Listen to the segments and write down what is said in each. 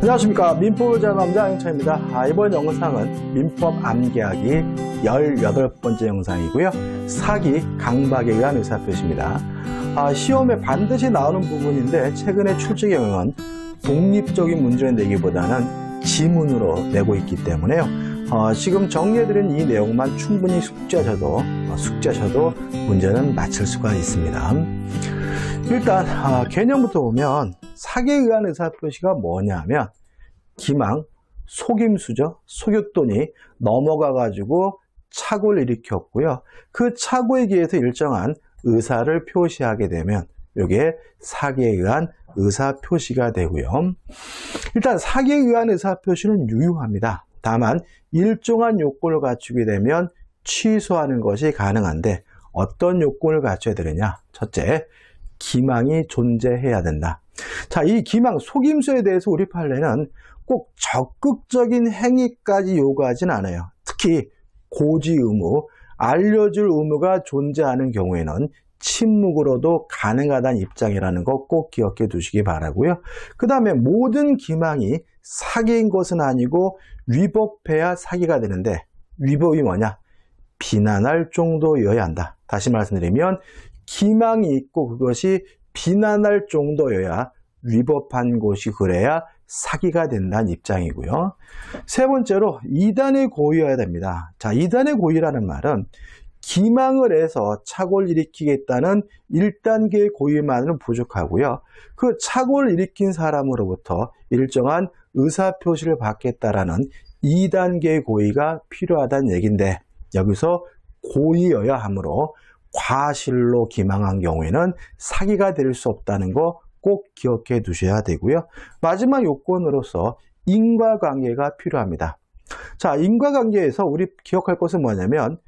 안녕하십니까. 민법을 잘 남자 양차입니다. 이번 영상은 민법 암기하기 18번째 영상이고요. 사기, 강박에 의한 의사표시입니다. 시험에 반드시 나오는 부분인데 최근에 출제 경향은 독립적인 문제를 내기보다는 지문으로 내고 있기 때문에요. 지금 정리해드린 이 내용만 충분히 숙지하셔도 문제는 맞힐 수가 있습니다. 일단 개념부터 보면 사기에 의한 의사표시가 뭐냐면 기망, 속임수죠. 속였더니 넘어가가지고 착오를 일으켰고요. 그 착오에 의해서 일정한 의사를 표시하게 되면 이게 사기에 의한 의사표시가 되고요. 일단 사기에 의한 의사표시는 유효합니다. 다만 일정한 요건을 갖추게 되면 취소하는 것이 가능한데 어떤 요건을 갖춰야 되느냐. 첫째, 기망이 존재해야 된다. 자, 이 기망, 속임수에 대해서 우리 판례는 꼭 적극적인 행위까지 요구하진 않아요. 특히 고지 의무, 알려줄 의무가 존재하는 경우에는 침묵으로도 가능하다는 입장이라는 거 꼭 기억해 두시기 바라고요. 그 다음에 모든 기망이 사기인 것은 아니고 위법해야 사기가 되는데 위법이 뭐냐? 비난할 정도여야 한다. 다시 말씀드리면 기망이 있고 그것이 비난할 정도여야 위법한 것이 그래야 사기가 된다는 입장이고요. 세 번째로 2단의 고의여야 됩니다. 자, 2단의 고의라는 말은 기망을 해서 착오를 일으키겠다는 1단계의 고의만으로는 부족하고요. 그 착오를 일으킨 사람으로부터 일정한 의사표시를 받겠다라는 2단계의 고의가 필요하다는 얘기인데 여기서 고의여야 하므로 과실로 기망한 경우에는 사기가 될 수 없다는 거 꼭 기억해 두셔야 되고요. 마지막 요건으로서 인과관계가 필요합니다. 자, 인과관계에서 우리 기억할 것은 뭐냐면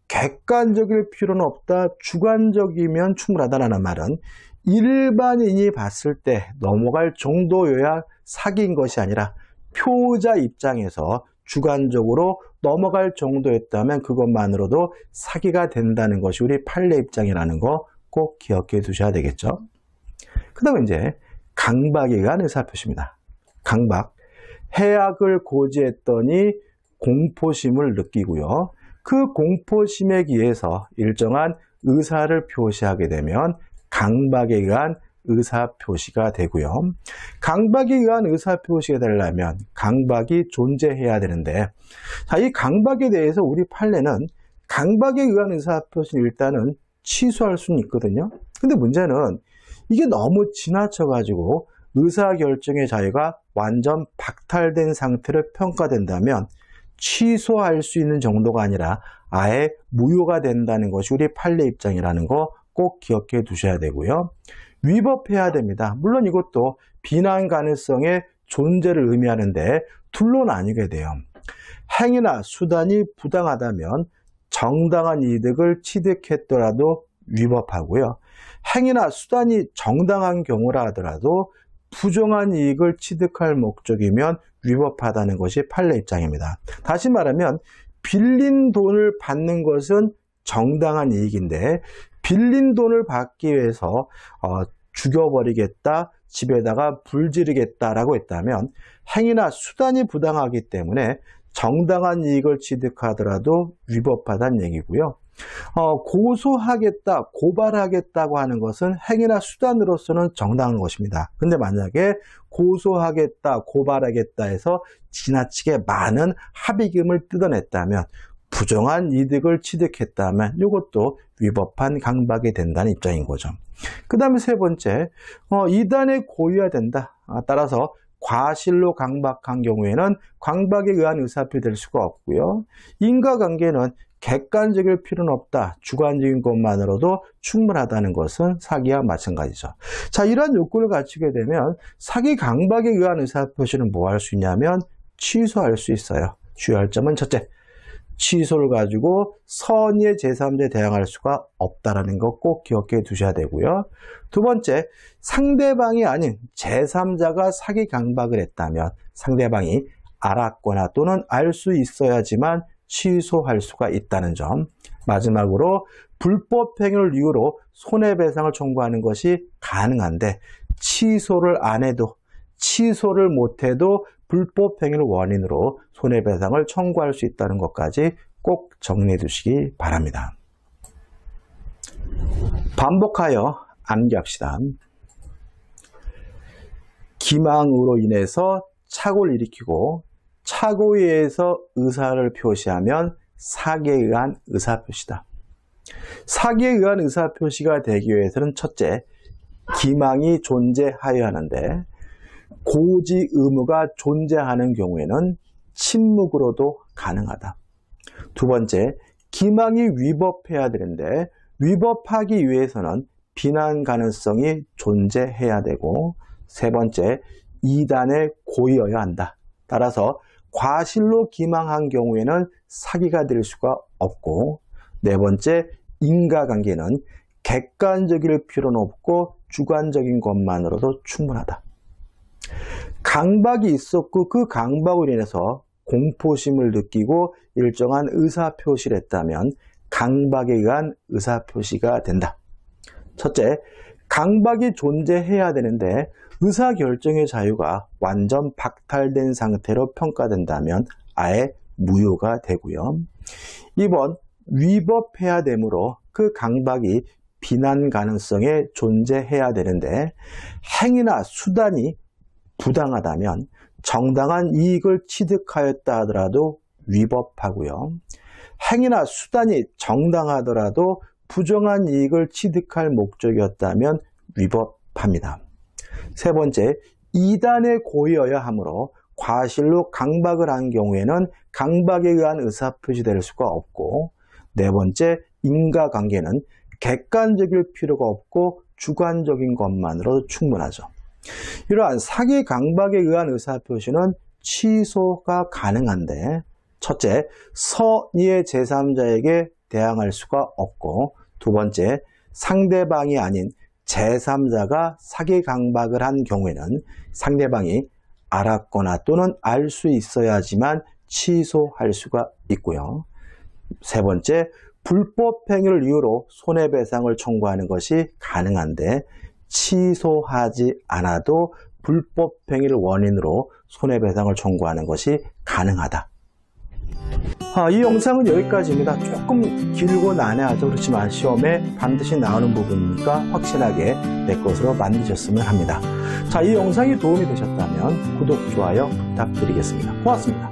객관적일 필요는 없다, 주관적이면 충분하다는 말은 일반인이 봤을 때 넘어갈 정도여야 사기인 것이 아니라 표자 입장에서 주관적으로 넘어갈 정도였다면 그것만으로도 사기가 된다는 것이 우리 판례 입장이라는 거 꼭 기억해 두셔야 되겠죠. 그 다음에 이제 강박에 의한 의사표시입니다. 강박, 해악을 고지했더니 공포심을 느끼고요. 그 공포심에 의해서 일정한 의사를 표시하게 되면 강박에 의한 의사표시가 되고요. 강박에 의한 의사표시가 되려면 강박이 존재해야 되는데 자, 이 강박에 대해서 우리 판례는 강박에 의한 의사표시는 일단은 취소할 수는 있거든요. 근데 문제는 이게 너무 지나쳐가지고 의사결정의 자유가 완전 박탈된 상태로 평가된다면 취소할 수 있는 정도가 아니라 아예 무효가 된다는 것이 우리 판례 입장이라는 거 꼭 기억해 두셔야 되고요. 위법해야 됩니다. 물론 이것도 비난 가능성의 존재를 의미하는데 둘로 나뉘게 돼요. 행위나 수단이 부당하다면 정당한 이득을 취득했더라도 위법하고요. 행위나 수단이 정당한 경우라 하더라도 부정한 이익을 취득할 목적이면 위법하다는 것이 판례 입장입니다. 다시 말하면 빌린 돈을 받는 것은 정당한 이익인데 빌린 돈을 받기 위해서 죽여버리겠다, 집에다가 불 지르겠다라고 했다면 행위나 수단이 부당하기 때문에 정당한 이익을 취득하더라도 위법하다는 얘기고요. 고소하겠다, 고발하겠다고 하는 것은 행위나 수단으로서는 정당한 것입니다. 근데 만약에 고소하겠다, 고발하겠다 해서 지나치게 많은 합의금을 뜯어냈다면 부정한 이득을 취득했다면 이것도 위법한 강박이 된다는 입장인 거죠. 그 다음에 세 번째, 2단의 고의가 된다. 따라서 과실로 강박한 경우에는 강박에 의한 의사표시 될 수가 없고요. 인과관계는 객관적일 필요는 없다. 주관적인 것만으로도 충분하다는 것은 사기와 마찬가지죠. 자, 이러한 요건을 갖추게 되면 사기 강박에 의한 의사표시는 뭐 할 수 있냐면 취소할 수 있어요. 주의할 점은 첫째, 취소를 가지고 선의의 제3자에 대항할 수가 없다는 거 꼭 기억해 두셔야 되고요. 두 번째, 상대방이 아닌 제3자가 사기 강박을 했다면 상대방이 알았거나 또는 알 수 있어야지만 취소할 수가 있다는 점. 마지막으로 불법 행위를 이유로 손해배상을 청구하는 것이 가능한데 취소를 안 해도 취소를 못해도 불법 행위를 원인으로 손해배상을 청구할 수 있다는 것까지 꼭 정리해 두시기 바랍니다. 반복하여 암기합시다. 기망으로 인해서 착오를 일으키고 착오에 의해서 의사를 표시하면 사기에 의한 의사표시다. 사기에 의한 의사표시가 되기 위해서는 첫째, 기망이 존재하여야 하는데 고지 의무가 존재하는 경우에는 침묵으로도 가능하다. 두 번째, 기망이 위법해야 되는데 위법하기 위해서는 비난 가능성이 존재해야 되고, 세 번째, 이단의 고의여야 한다. 따라서 과실로 기망한 경우에는 사기가 될 수가 없고, 네 번째, 인과관계는 객관적일 필요는 없고 주관적인 것만으로도 충분하다. 강박이 있었고 그 강박으로 인해서 공포심을 느끼고 일정한 의사표시를 했다면 강박에 의한 의사표시가 된다. 첫째, 강박이 존재해야 되는데 의사결정의 자유가 완전 박탈된 상태로 평가된다면 아예 무효가 되고요. 2번, 위법해야 되므로 그 강박이 비난 가능성에 존재해야 되는데 행위나 수단이 부당하다면 정당한 이익을 취득하였다 하더라도 위법하고요. 행위나 수단이 정당하더라도 부정한 이익을 취득할 목적이었다면 위법합니다. 세 번째, 이단의 고의여야 하므로 과실로 강박을 한 경우에는 강박에 의한 의사표시될 수가 없고, 네 번째, 인과관계는 객관적일 필요가 없고 주관적인 것만으로도 충분하죠. 이러한 사기 강박에 의한 의사표시는 취소가 가능한데, 첫째, 선의의 제3자에게 대항할 수가 없고, 두 번째, 상대방이 아닌 제3자가 사기 강박을 한 경우에는 상대방이 알았거나 또는 알 수 있어야지만 취소할 수가 있고요. 세 번째, 불법 행위를 이유로 손해배상을 청구하는 것이 가능한데 취소하지 않아도 불법 행위를 원인으로 손해배상을 청구하는 것이 가능하다. 이 영상은 여기까지입니다. 조금 길고 난해하죠. 그렇지만 시험에 반드시 나오는 부분이니까 확실하게 내 것으로 만드셨으면 합니다. 자, 이 영상이 도움이 되셨다면 구독, 좋아요 부탁드리겠습니다. 고맙습니다.